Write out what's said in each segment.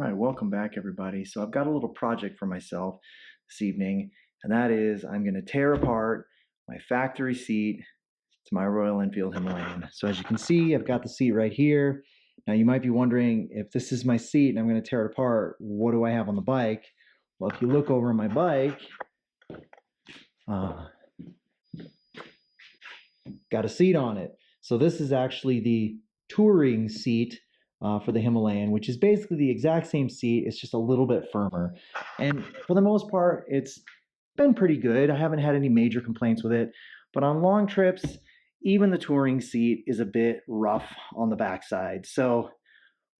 right, welcome back everybody. So I've got a little project for myself this evening, and that is I'm going to tear apart my factory seat to my Royal Enfield Himalayan. So as you can see, I've got the seat right here. Now you might be wondering, if this is my seat and I'm going to tear it apart, what do I have on the bike? Well, if you look over my bike, got a seat on it. So this is actually the touring seat for the Himalayan, which is basically the exact same seat. It's just a little bit firmer. And for the most part, it's been pretty good. I haven't had any major complaints with it. But on long trips, even the touring seat is a bit rough on the backside. So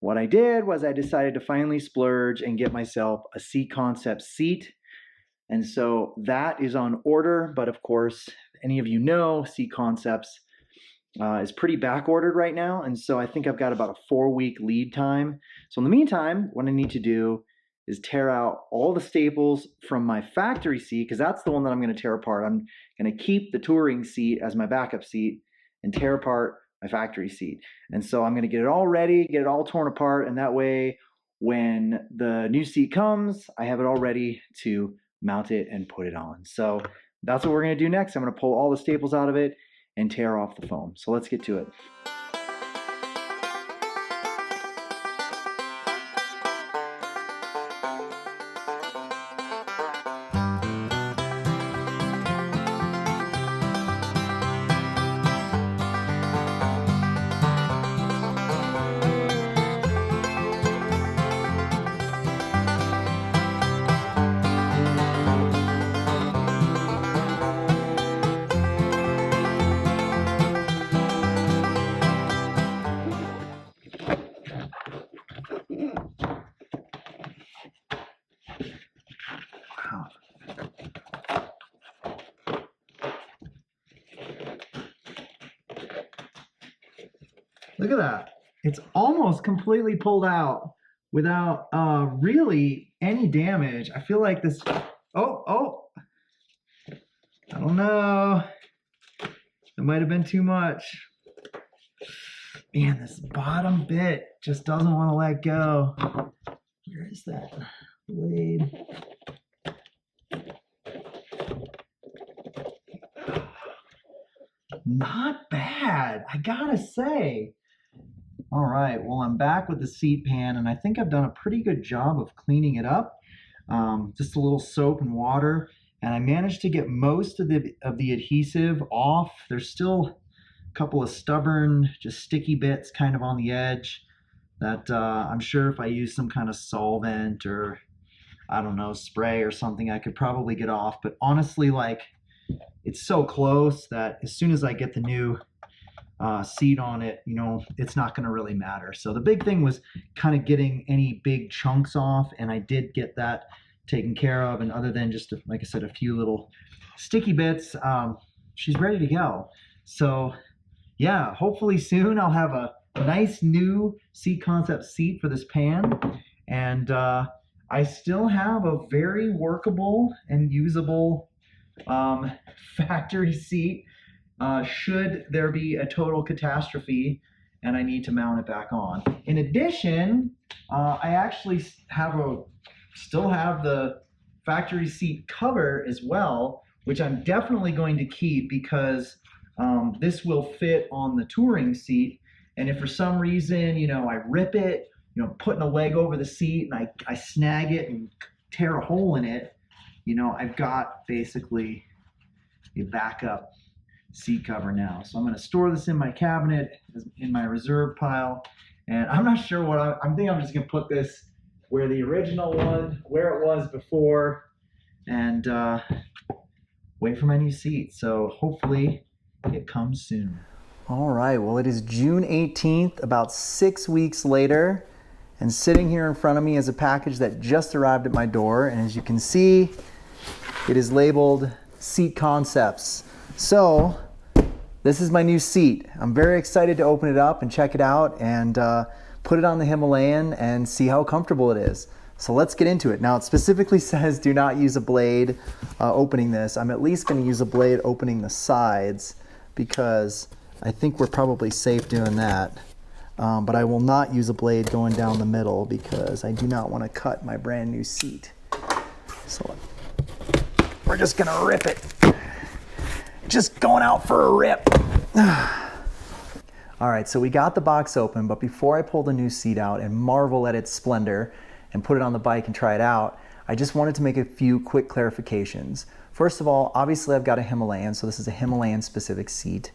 what I did was I decided to finally splurge and get myself a Seat Concept seat. And so that is on order. But of course, any of you know, Seat Concepts is pretty back ordered right now. And so I think I've got about a 4-week lead time. So in the meantime, what I need to do is tear out all the staples from my factory seat, because that's the one that I'm going to tear apart. I'm going to keep the touring seat as my backup seat and tear apart my factory seat. And so I'm going to get it all ready, get it all torn apart. And that way, when the new seat comes, I have it all ready to mount it and put it on. So that's what we're going to do next. I'm going to pull all the staples out of it and tear off the foam. So let's get to it. Look at that. It's almost completely pulled out without really any damage. I feel like this, I don't know. It might have been too much. Man, this bottom bit just doesn't want to let go. Where is that blade? Not bad, I gotta say. All right, well, I'm back with the seat pan, and I think I've done a pretty good job of cleaning it up. Just a little soap and water, and I managed to get most of the adhesive off. There's still a couple of stubborn, just sticky bits kind of on the edge that I'm sure if I use some kind of solvent or, I don't know, spray or something, I could probably get off. But honestly, like, it's so close that as soon as I get the new seat on it, you know, it's not going to really matter. So the big thing was kind of getting any big chunks off, and I did get that taken care of. And other than just, like I said, a few little sticky bits, she's ready to go. So yeah, hopefully soon I'll have a nice new Seat Concept seat for this pan. And I still have a very workable and usable factory seat should there be a total catastrophe and I need to mount it back on. In addition, I actually still have the factory seat cover as well, which I'm definitely going to keep because this will fit on the touring seat. And if for some reason, you know, I rip it, you know, putting a leg over the seat and I snag it and tear a hole in it, you know, I've got basically a backup seat cover now. So I'm going to store this in my cabinet, in my reserve pile. And I'm not sure what I'm thinking. I'm just going to put this where the original one, where it was before, and wait for my new seat. So hopefully it comes soon. All right, well, it is June 18th, about 6 weeks later, and sitting here in front of me is a package that just arrived at my door. And as you can see, it is labeled Seat Concepts. So this is my new seat. I'm very excited to open it up and check it out and put it on the Himalayan and see how comfortable it is. So let's get into it. Now, it specifically says do not use a blade opening this. I'm at least going to use a blade opening the sides because I think we're probably safe doing that. but I will not use a blade going down the middle because I do not want to cut my brand new seat. So we're just gonna rip it. Just going out for a rip. All right, so we got the box open, but before I pull the new seat out and marvel at its splendor and put it on the bike and try it out, I just wanted to make a few quick clarifications. First of all, obviously I've got a Himalayan, so this is a Himalayan specific seat.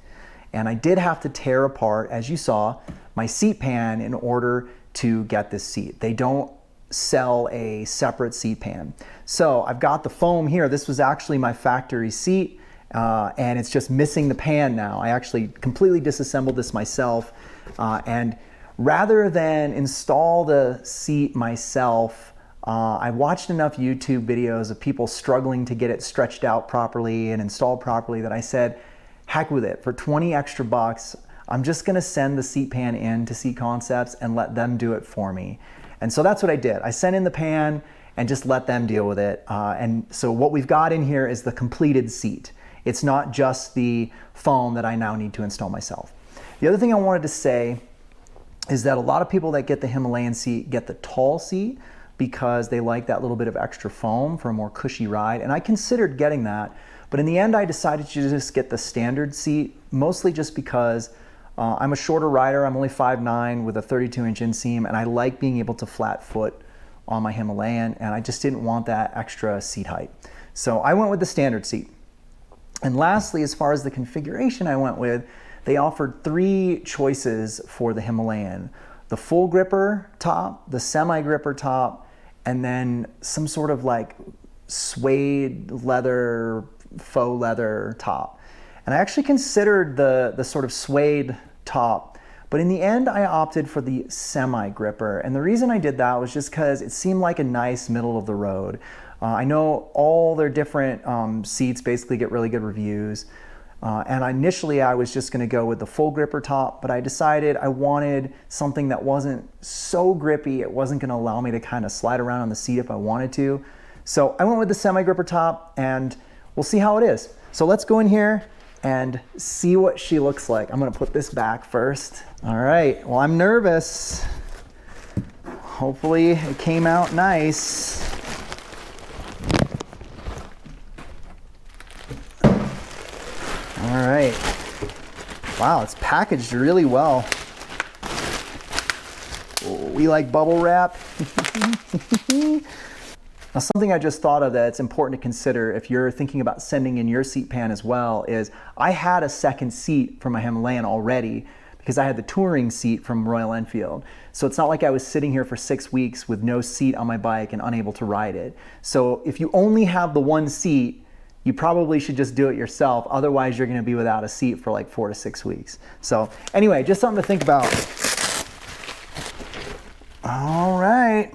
And I did have to tear apart, as you saw, my seat pan in order to get this seat. They don't sell a separate seat pan. So I've got the foam here. This was actually my factory seat. And it's just missing the pan now. I actually completely disassembled this myself. And rather than install the seat myself, I watched enough YouTube videos of people struggling to get it stretched out properly and installed properly that I said, heck with it. For 20 extra bucks, I'm just gonna send the seat pan in to Seat Concepts and let them do it for me. And so that's what I did. I sent in the pan and just let them deal with it. And so what we've got in here is the completed seat. It's not just the foam that I now need to install myself. The other thing I wanted to say is that a lot of people that get the Himalayan seat get the tall seat because they like that little bit of extra foam for a more cushy ride. And I considered getting that, but in the end I decided to just get the standard seat, mostly just because I'm a shorter rider. I'm only 5'9" with a 32-inch inseam, and I like being able to flat foot on my Himalayan, and I just didn't want that extra seat height. So I went with the standard seat. And lastly, as far as the configuration I went with, they offered 3 choices for the Himalayan. The full gripper top, the semi-gripper top, and then some sort of like suede leather, faux leather top. And I actually considered the sort of suede top, but in the end I opted for the semi-gripper. And the reason I did that was just because it seemed like a nice middle of the road. I know all their different seats basically get really good reviews. And initially I was just gonna go with the full gripper top, but I decided I wanted something that wasn't so grippy. It wasn't gonna allow me to kind of slide around on the seat if I wanted to. So I went with the semi-gripper top, and we'll see how it is. So let's go in here and see what she looks like. I'm gonna put this back first. All right, well, I'm nervous. Hopefully it came out nice. All right. Wow, it's packaged really well. We like bubble wrap. Now, something I just thought of that's important to consider if you're thinking about sending in your seat pan as well is I had a second seat for my Himalayan already because I had the touring seat from Royal Enfield. So it's not like I was sitting here for 6 weeks with no seat on my bike and unable to ride it. So if you only have the one seat, you probably should just do it yourself. Otherwise, you're gonna be without a seat for like 4 to 6 weeks. So anyway, just something to think about. All right.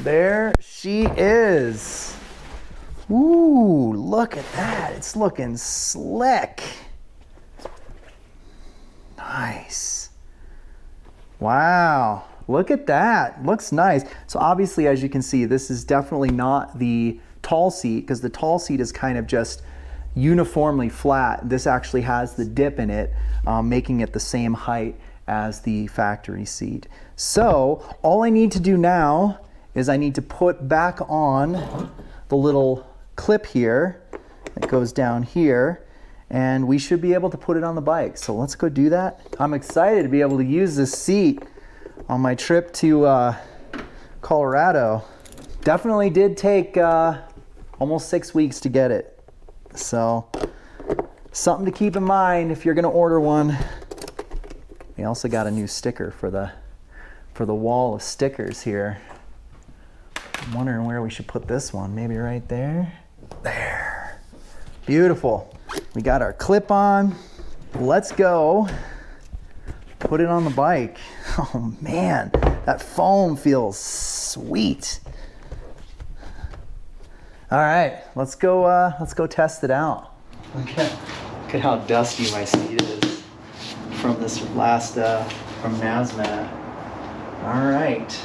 There she is. Ooh, look at that. It's looking slick. Nice. Wow, look at that. Looks nice. So obviously, as you can see, this is definitely not the tall seat because the tall seat is kind of just uniformly flat. This actually has the dip in it, making it the same height as the factory seat. So all I need to do now is I need to put back on the little clip here that goes down here, and we should be able to put it on the bike. So let's go do that. I'm excited to be able to use this seat on my trip to Colorado. Definitely did take almost 6 weeks to get it. So something to keep in mind if you're gonna order one. We also got a new sticker for the wall of stickers here. I'm wondering where we should put this one. Maybe right there. There. Beautiful. We got our clip on. Let's go put it on the bike. Oh man, that foam feels sweet. All right, let's go test it out. Okay, look at how dusty my seat is from this last, from Nazmat. All right.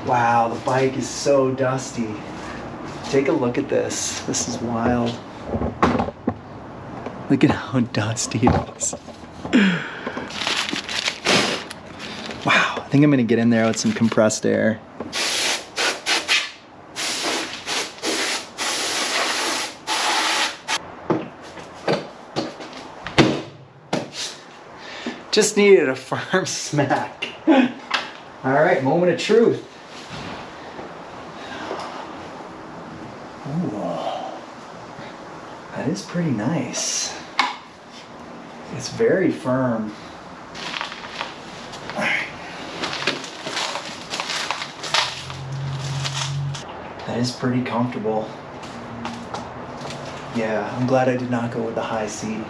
Wow, the bike is so dusty. Take a look at this. This is wild. Look at how dusty it is. Wow, I think I'm gonna get in there with some compressed air. Just needed a firm smack. All right, moment of truth. Ooh, that is pretty nice. It's very firm. All right. That is pretty comfortable. Yeah, I'm glad I did not go with the high seat.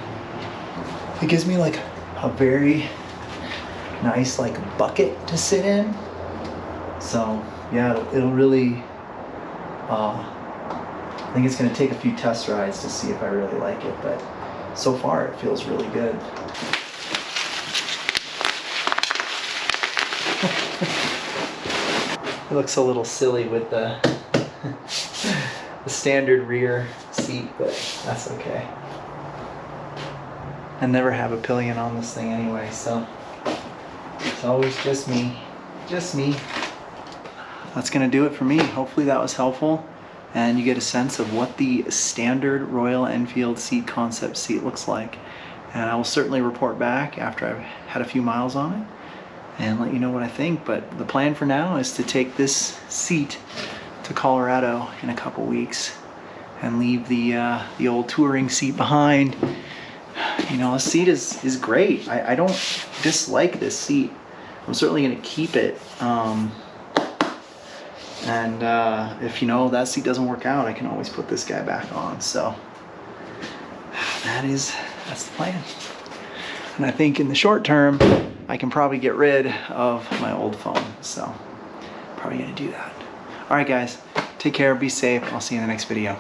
It gives me like a very nice like bucket to sit in. So yeah, it'll really, I think it's gonna take a few test rides to see if I really like it, but so far it feels really good. It looks a little silly with the, the standard rear seat, but that's okay. I never have a pillion on this thing anyway, so it's always just me. Just me. That's gonna do it for me. Hopefully that was helpful and you get a sense of what the standard Royal Enfield seat concept seat looks like. And I will certainly report back after I've had a few miles on it and let you know what I think. But the plan for now is to take this seat to Colorado in a couple weeks and leave the old touring seat behind. You know, the seat is great. I don't dislike this seat. I'm certainly going to keep it. If you know that seat doesn't work out, I can always put this guy back on. So that's the plan. And I think in the short term, I can probably get rid of my old phone. So probably going to do that. All right, guys, take care. Be safe. I'll see you in the next video.